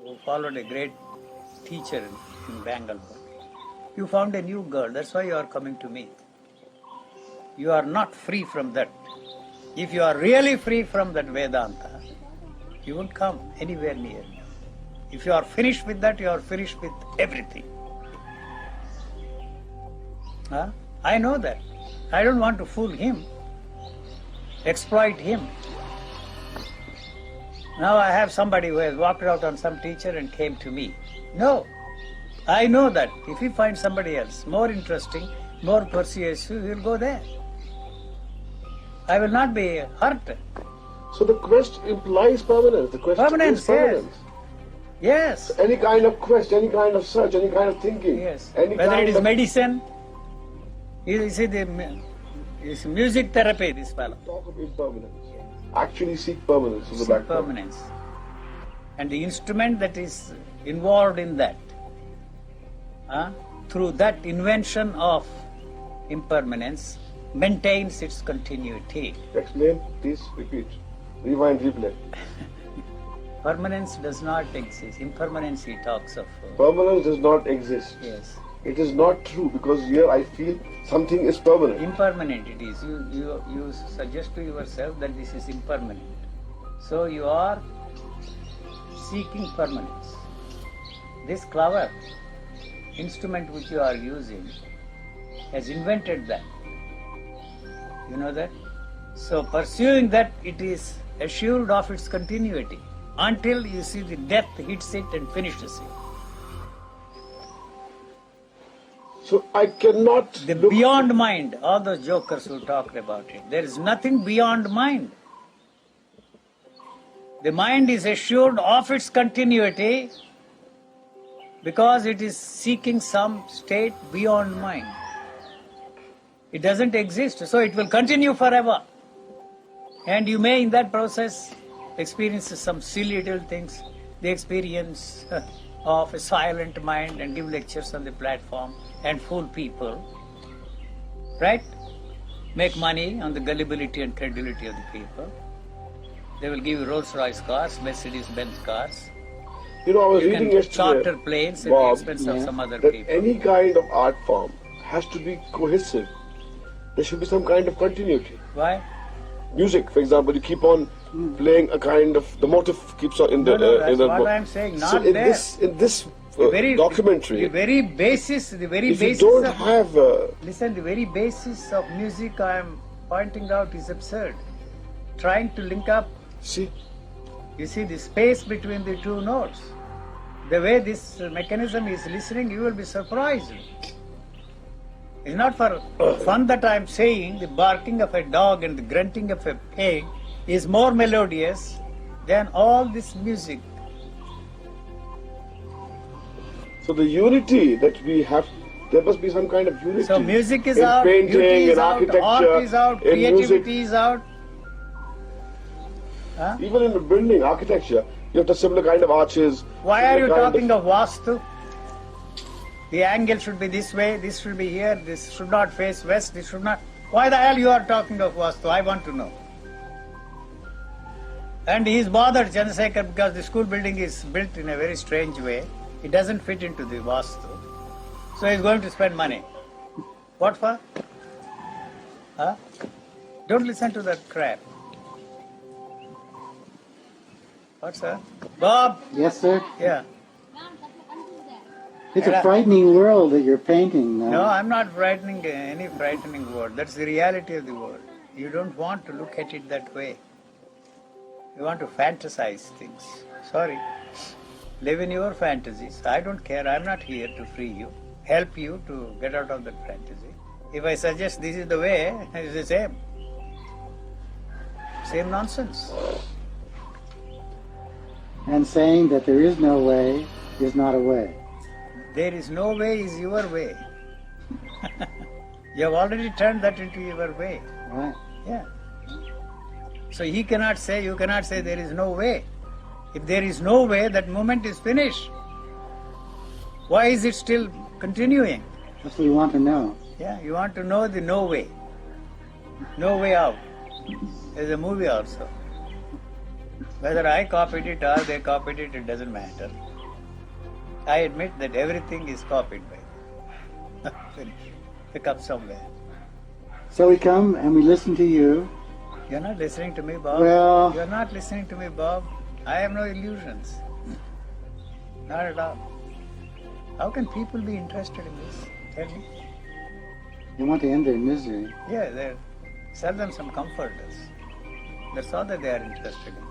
who followed a great teacher in Bangalore. You found a new girl, that's why you are coming to me. You are not free from that. If you are really free from that Vedanta, you won't come anywhere near me. If you are finished with that, you are finished with everything. Huh? I know that. I don't want to fool him, exploit him. Now I have somebody who has walked out on some teacher and came to me. No, I know that if he finds somebody else more interesting, more persuasive, he will go there. I will not be hurt. So the quest implies permanence. The quest Permanence, is permanence. Yes. Any kind of quest, any kind of search, any kind of thinking. Yes. Any Whether kind it is of medicine, you see it's music therapy, this fellow. talk of impermanence. Actually seek permanence in the back. Permanence. And the instrument that is involved in that, through that invention of impermanence, maintains its continuity. Explain, please repeat. Rewind, replay. Permanence does not exist. Impermanence he talks of. Permanence does not exist. Yes. It is not true because here I feel something is permanent. Impermanent it is. You suggest to yourself that this is impermanent. So you are seeking permanence. This clever instrument which you are using has invented that. You know that? So pursuing that, it is assured of its continuity until you see the death hits it and finishes it. So I cannot The look beyond mind, all those jokers who talked about it, there is nothing beyond mind. The mind is assured of its continuity because it is seeking some state beyond mind. It doesn't exist, so it will continue forever. And you may in that process experience some silly little things, the experience of a silent mind, and give lectures on the platform and fool people, right? Make money on the gullibility and credulity of the people. They will give you Rolls-Royce cars, Mercedes-Benz cars. You know, I was You reading can yesterday, charter planes at the Bob, expense of some other that people. any kind of art form has to be cohesive. There should be some kind of continuity. Why? Music, for example, you keep on playing a kind of, the motive keeps on in the No, that's in the what I'm saying, So not in there. this The documentary, the very basis if you basis don't of, have listen, the very basis of music I am pointing out is absurd. Trying to link up, see, you see, the space between the two notes. The way this mechanism is listening, you will be surprised. It's not for fun that I am saying the barking of a dog and the grunting of a pig is more melodious than all this music. so the unity that we have, there must be some kind of unity. So music is in out, painting, beauty is in out, architecture, art is out, in creativity music. is out. Huh? Even in the building, architecture, you have the similar kind of arches. Why are you similar kind talking of Vastu? The angle should be this way, this should be here, this should not face west, this should not. Why the hell you are talking of Vastu? I want to know. And he is bothered, Chandrasekhar, because the school building is built in a very strange way. It doesn't fit into the Vastu. So he is going to spend money. What for? Huh? Don't listen to that crap. What, sir? Bob? Yes, sir. Yeah. It's a frightening world that you're painting now. No, I'm not frightening any frightening word. That's the reality of the world. You don't want to look at it that way. You want to fantasize things. Sorry. Live in your fantasies. I don't care. I'm not here to free you, help you to get out of that fantasy. If I suggest this is the way, it's the same. Same nonsense. And saying that there is no way is not a way. There is no way is your way. You have already turned that into your way. Right. Yeah. So he cannot say, you cannot say there is no way. If there is no way, that movement is finished. Why is it still continuing? That's what we want to know. Yeah, you want to know the no way. No way out. There's a movie also. Whether I copied it or they copied it, it doesn't matter. I admit that everything is copied by them. Pick up somewhere. So we come and we listen to you. You're not listening to me, Bob. Well- You're not listening to me, Bob. I have no illusions. Not at all. How can people be interested in this? Tell me. They want to end their misery. Yeah, sell them some comforters. That's all that they are interested in.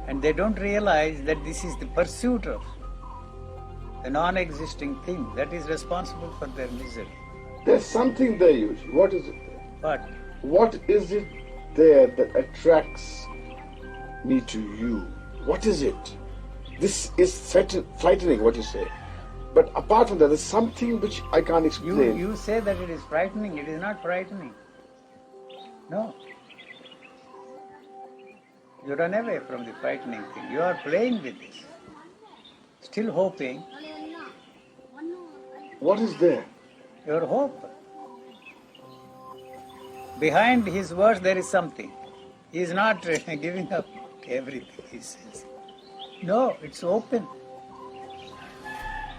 And they don't realize that this is the pursuit of the non-existing thing that is responsible for their misery. There's something there, Yuji. What is it there? But What is it there that attracts me to you? What is it? This is frightening, what you say. But apart from that, there's something which I can't explain. you say that it is frightening. It is not frightening. No. You run away from the frightening thing. You are playing with this. Still hoping. What is there? Your hope. Behind his words there is something. He is not giving up everything he says. No, it's open.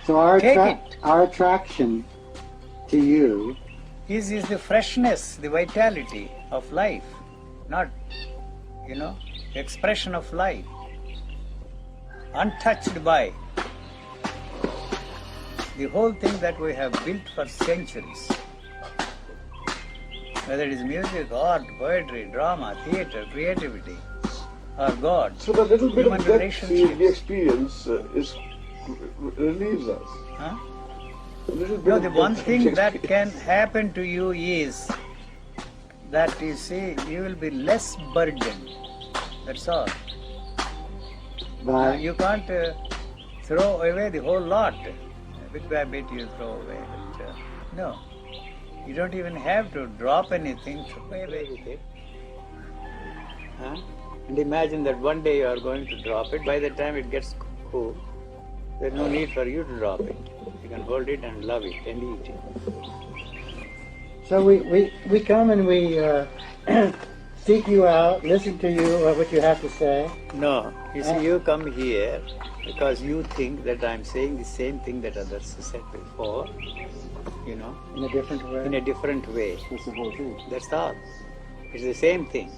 So our Take it. our attraction to you His is the freshness, the vitality of life, not, expression of life, untouched by the whole thing that we have built for centuries. Whether it is music, art, poetry, drama, theatre, creativity, or God, So the little bit human of that relationships. we experience relieves us. Huh? A little bit No, of the one that thing we that experience. can happen to you is that you see, you will be less burdened. That's all. by You can't throw away the whole lot. Bit by bit you throw away. But, no, you don't even have to drop anything. Throw away with it. Huh? And imagine that one day you are going to drop it. By the time it gets cool, there's no need for you to drop it. You can hold it and love it and eat it. So we come and we seek you out, listen to you, what you have to say. No, you see, you come here because you think that I'm saying the same thing that others said before, In a different way. in a different way. That's the whole thing. That's all. It's the same thing.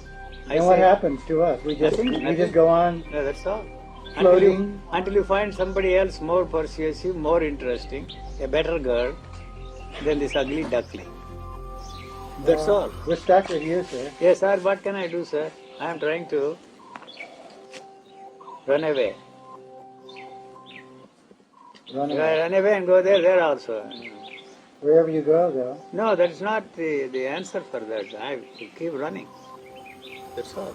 And what happens to us? We just Nothing. go on No, that's all. floating. Until you find somebody else more persuasive, more interesting, a better girl than this ugly duckling. That's all. We're stuck with you, sir. Yes, sir, what can I do, sir? I am trying to run away. Run If away. I run away and go there also. Wherever you go, though. No, that's not the answer for that. I keep running. That's all.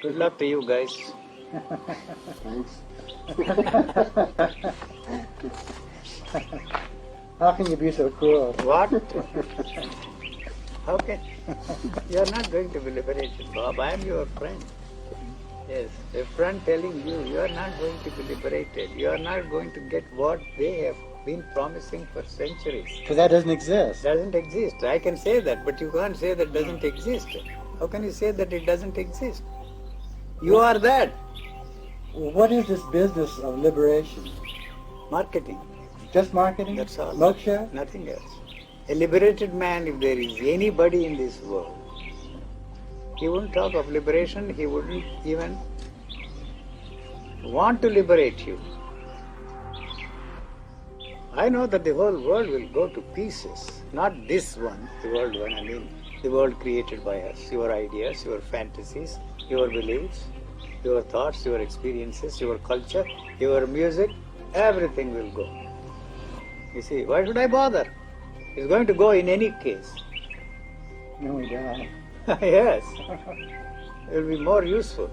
Good luck to you guys. Thanks. How can you be so cruel? What? How can? You are not going to be liberated, Bob. I am your friend. Yes, a friend telling you, you are not going to be liberated. You are not going to get what they have been promising for centuries. Because that doesn't exist. Doesn't exist. I can say that, but you can't say that doesn't exist. How can you say that it doesn't exist? You are that. What is this business of liberation? Marketing. Just marketing? That's all. Moksha? Nothing else. A liberated man, if there is anybody in this world, he wouldn't talk of liberation, he wouldn't even want to liberate you. I know that the whole world will go to pieces. Not this one, the world one, I mean the world created by us. Your ideas, your fantasies, your beliefs, your thoughts, your experiences, your culture, your music, everything will go. You see, why should I bother? It's going to go in any case. No, we die. Yes, it will be more useful.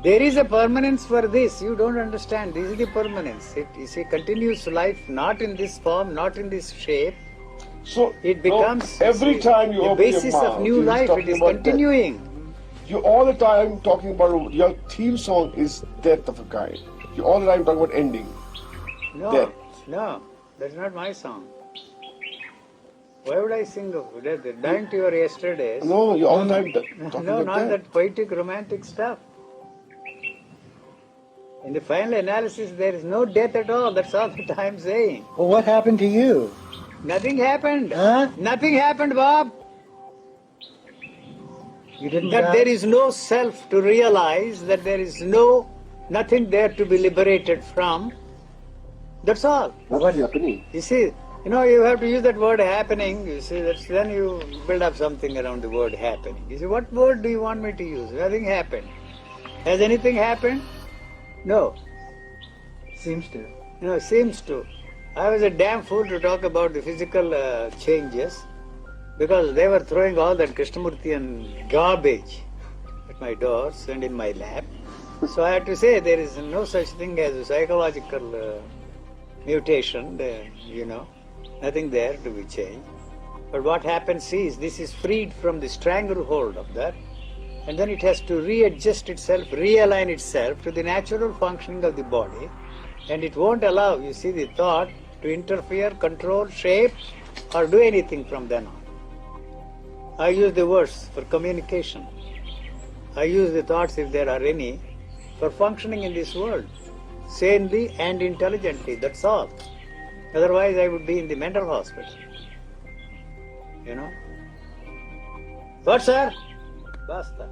There is a permanence for this. You don't understand. This is the permanence. It is a continuous life, not in this form, not in this shape. So It becomes every time you the open your basis mouth, of new you're life. It talking is about death. continuing. You all the time talking about your theme song is death of a kind. You all the time talking about ending. No, Death. no, that's not my song. Why would I sing of that? Dying to your yesterdays. No, you all the time talking No, like not that. that poetic, romantic stuff. In the final analysis, there is no death at all. That's all that I'm saying. Well, what happened to you? Nothing happened. Huh? Nothing happened, Bob. You didn't That die? there is no self to realize that there is nothing there to be liberated from. That's all. What's happening? You see, you have to use that word happening. You see, then you build up something around the word happening. You see, what word do you want me to use? Nothing happened. Has anything happened? No. Seems to. Seems to. I was a damn fool to talk about the physical changes because they were throwing all that Krishnamurtian garbage at my doors and in my lap. So I had to say there is no such thing as a psychological mutation, nothing there to be changed. But what happens is this is freed from the stranglehold of that, and then it has to readjust itself, realign itself to the natural functioning of the body, and it won't allow, you see, the thought to interfere, control, shape, or do anything from then on. I use the words for communication. I use the thoughts, if there are any, for functioning in this world, sanely and intelligently, that's all. Otherwise I would be in the mental hospital. What, sir? Basta.